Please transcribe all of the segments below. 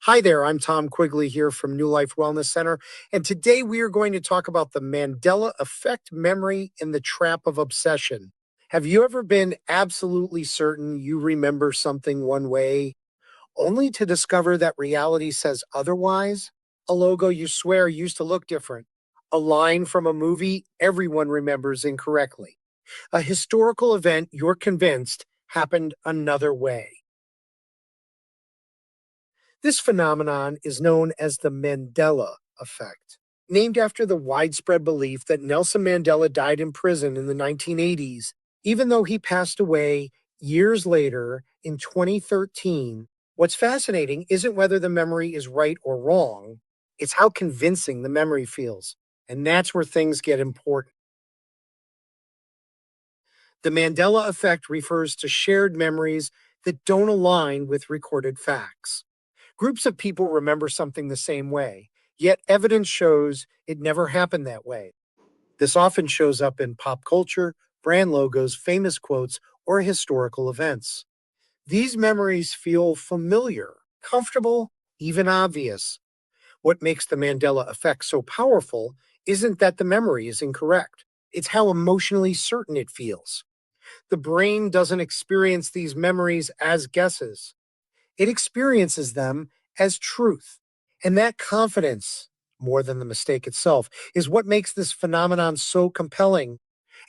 Hi there, I'm Tom Quigley here from New Life Wellness Center, and today we are going to talk about the Mandela Effect, memory, and the trap of obsession. Have you ever been absolutely certain you remember something one way, only to discover that reality says otherwise? A logo you swear used to look different, a line from a movie everyone remembers incorrectly, a historical event you're convinced happened another way. This phenomenon is known as the Mandela Effect, named after the widespread belief that Nelson Mandela died in prison in the 1980s, even though he passed away years later in 2013. What's fascinating isn't whether the memory is right or wrong, it's how convincing the memory feels. And that's where things get important. The Mandela Effect refers to shared memories that don't align with recorded facts. Groups of people remember something the same way, yet evidence shows it never happened that way. This often shows up in pop culture, brand logos, famous quotes, or historical events. These memories feel familiar, comfortable, even obvious. What makes the Mandela effect so powerful isn't that the memory is incorrect, it's how emotionally certain it feels. The brain doesn't experience these memories as guesses, it experiences them as truth. And that confidence, more than the mistake itself, is what makes this phenomenon so compelling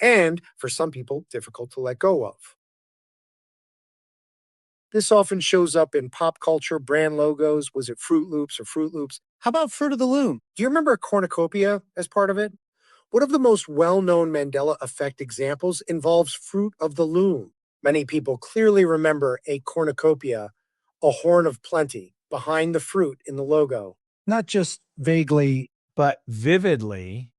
and, for some people, difficult to let go of. This often shows up in pop culture, brand logos. Was it Fruit Loops or Fruit Loops? How about Fruit of the Loom? Do you remember a cornucopia as part of it? One of the most well known Mandela effect examples involves Fruit of the Loom. Many people clearly remember a cornucopia, a horn of plenty, behind the fruit in the logo. Not just vaguely, but vividly.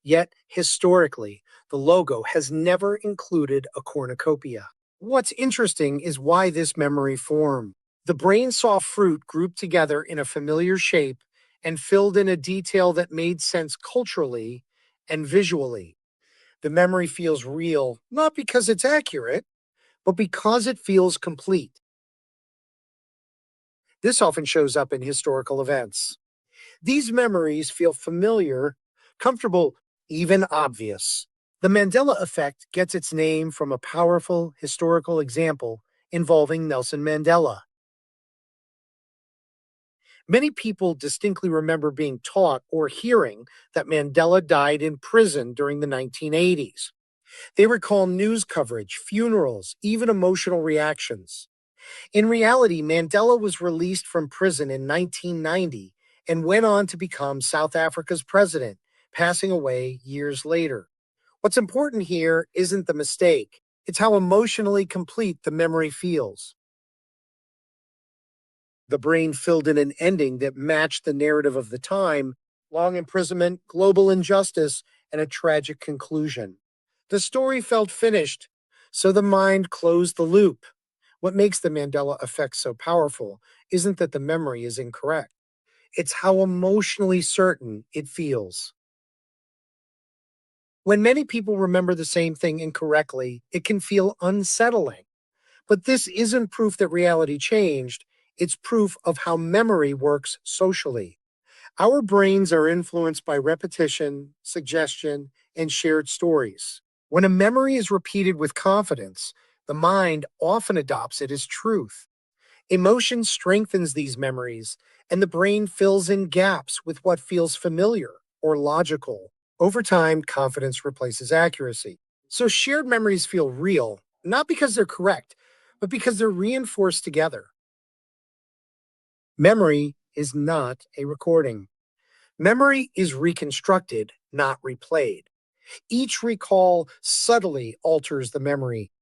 Yet, historically, the logo has never included a cornucopia. What's interesting is why this memory formed. The brain saw fruit grouped together in a familiar shape and filled in a detail that made sense culturally and visually. The memory feels real, not because it's accurate, but because it feels complete. This often shows up in historical events. These memories feel familiar, comfortable, even obvious. The Mandela effect gets its name from a powerful historical example involving Nelson Mandela. Many people distinctly remember being taught or hearing that Mandela died in prison during the 1980s. They recall news coverage, funerals, even emotional reactions. In reality, Mandela was released from prison in 1990 and went on to become South Africa's president, passing away years later. What's important here isn't the mistake, it's how emotionally complete the memory feels. The brain filled in an ending that matched the narrative of the time: long imprisonment, global injustice, and a tragic conclusion. The story felt finished, so the mind closed the loop. What makes the Mandela effect so powerful isn't that the memory is incorrect, it's how emotionally certain it feels. When many people remember the same thing incorrectly, it can feel unsettling. But this isn't proof that reality changed, it's proof of how memory works socially. Our brains are influenced by repetition, suggestion, and shared stories. When a memory is repeated with confidence, the mind often adopts it as truth. Emotion strengthens these memories, and the brain fills in gaps with what feels familiar or logical. Over time, confidence replaces accuracy. So shared memories feel real, not because they're correct, but because they're reinforced together. Memory is not a recording. Memory is reconstructed, not replayed. Each recall subtly alters the memory.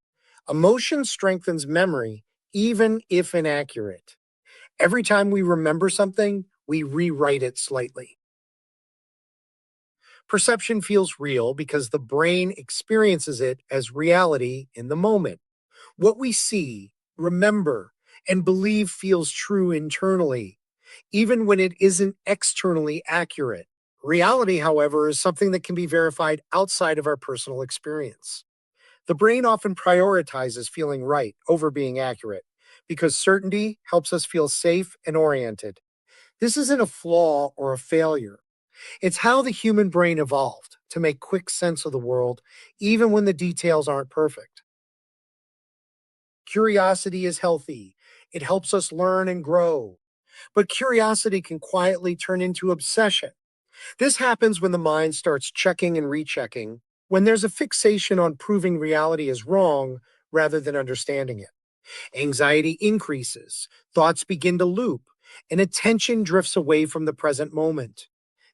Emotion strengthens memory, even if inaccurate. Every time we remember something, we rewrite it slightly. Perception feels real because the brain experiences it as reality in the moment. What we see, remember, and believe feels true internally, even when it isn't externally accurate. Reality, however, is something that can be verified outside of our personal experience. The brain often prioritizes feeling right over being accurate because certainty helps us feel safe and oriented. This isn't a flaw or a failure. It's how the human brain evolved to make quick sense of the world, even when the details aren't perfect. Curiosity is healthy. It helps us learn and grow. But curiosity can quietly turn into obsession. This happens when the mind starts checking and rechecking, when there's a fixation on proving reality is wrong rather than understanding it. Anxiety increases, thoughts begin to loop, and attention drifts away from the present moment.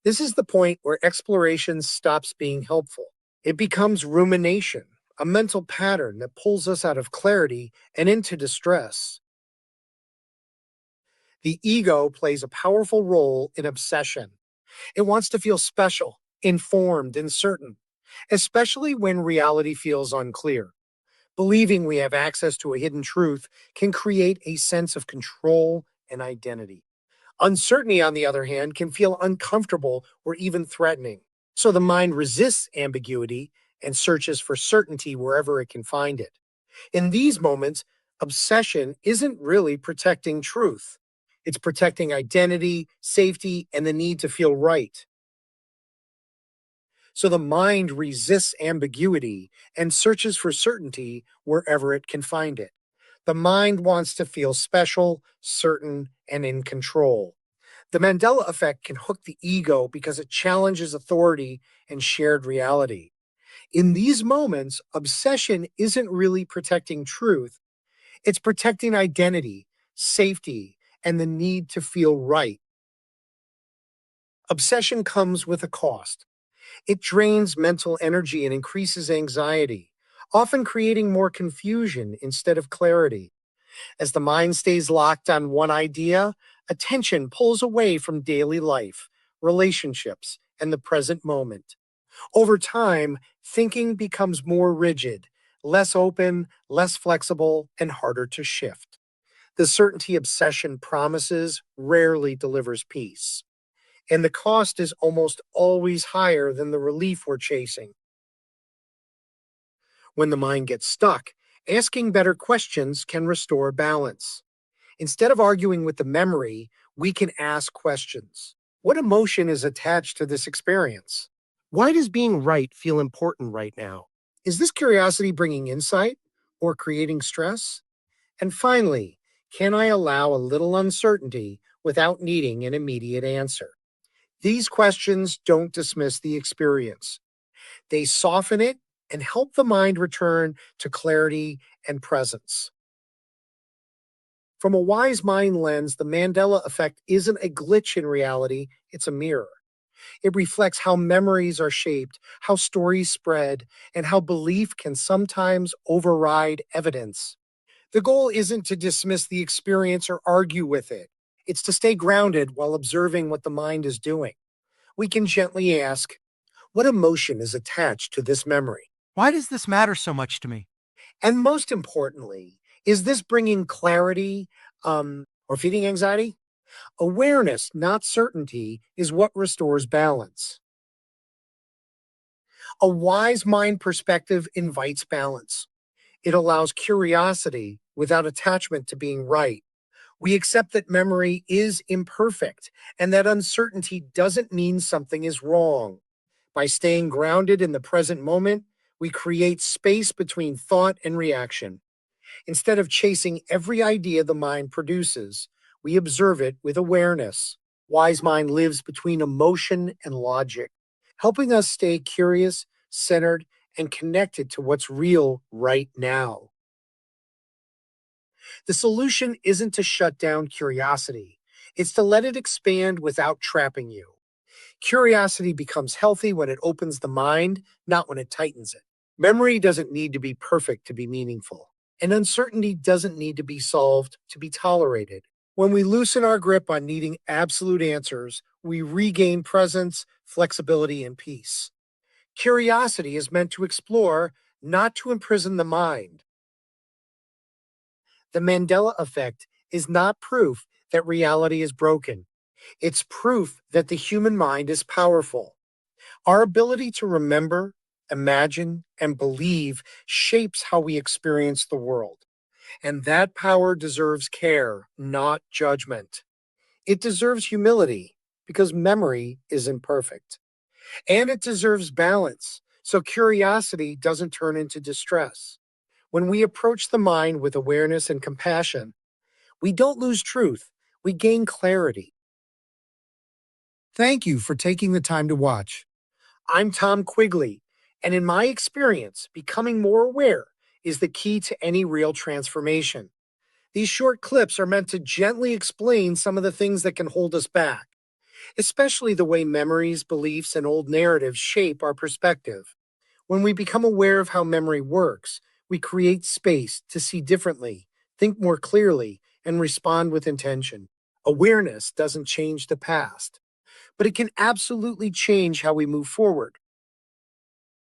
This is the point where exploration stops being helpful. It becomes rumination, a mental pattern that pulls us out of clarity and into distress. The ego plays a powerful role in obsession. It wants to feel special, informed, and certain, especially when reality feels unclear. Believing we have access to a hidden truth can create a sense of control and identity. Uncertainty, on the other hand, can feel uncomfortable or even threatening. So the mind resists ambiguity and searches for certainty wherever it can find it. In these moments, obsession isn't really protecting truth. It's protecting identity, safety, and the need to feel right. So the mind resists ambiguity and searches for certainty wherever it can find it. The mind wants to feel special, certain, and in control. The Mandela effect can hook the ego because it challenges authority and shared reality. In these moments, obsession isn't really protecting truth, it's protecting identity, safety, and the need to feel right. Obsession comes with a cost. It drains mental energy and increases anxiety, often creating more confusion instead of clarity. As the mind stays locked on one idea, attention pulls away from daily life, relationships, and the present moment. Over time, thinking becomes more rigid, less open, less flexible, and harder to shift. The certainty obsession promises rarely delivers peace, and the cost is almost always higher than the relief we're chasing. When the mind gets stuck, asking better questions can restore balance. Instead of arguing with the memory, we can ask questions. What emotion is attached to this experience? Why does being right feel important right now? Is this curiosity bringing insight or creating stress? And finally, can I allow a little uncertainty without needing an immediate answer? These questions don't dismiss the experience, they soften it and help the mind return to clarity and presence. From a wise mind lens, the Mandela effect isn't a glitch in reality, it's a mirror. It reflects how memories are shaped, how stories spread, and how belief can sometimes override evidence. The goal isn't to dismiss the experience or argue with it. It's to stay grounded while observing what the mind is doing. We can gently ask, what emotion is attached to this memory? Why does this matter so much to me? And most importantly, is this bringing clarity or feeding anxiety? Awareness, not certainty, is what restores balance. A wise mind perspective invites balance. It allows curiosity without attachment to being right. We accept that memory is imperfect and that uncertainty doesn't mean something is wrong. By staying grounded in the present moment, we create space between thought and reaction. Instead of chasing every idea the mind produces, we observe it with awareness. Wise mind lives between emotion and logic, helping us stay curious, centered, and connected to what's real right now. The solution isn't to shut down curiosity, it's to let it expand without trapping you. Curiosity becomes healthy when it opens the mind, not when it tightens it. Memory doesn't need to be perfect to be meaningful, and uncertainty doesn't need to be solved to be tolerated. When we loosen our grip on needing absolute answers, we regain presence, flexibility, and peace. Curiosity is meant to explore, not to imprison the mind. The Mandela effect is not proof that reality is broken. It's proof that the human mind is powerful. Our ability to remember, imagine, and believe shapes how we experience the world. And that power deserves care, not judgment. It deserves humility because memory isn't perfect. And it deserves balance so curiosity doesn't turn into distress. When we approach the mind with awareness and compassion, we don't lose truth, we gain clarity. Thank you for taking the time to watch. I'm Tom Quigley, and in my experience, becoming more aware is the key to any real transformation. These short clips are meant to gently explain some of the things that can hold us back, especially the way memories, beliefs, and old narratives shape our perspective. When we become aware of how memory works, we create space to see differently, think more clearly, and respond with intention. Awareness doesn't change the past, but it can absolutely change how we move forward.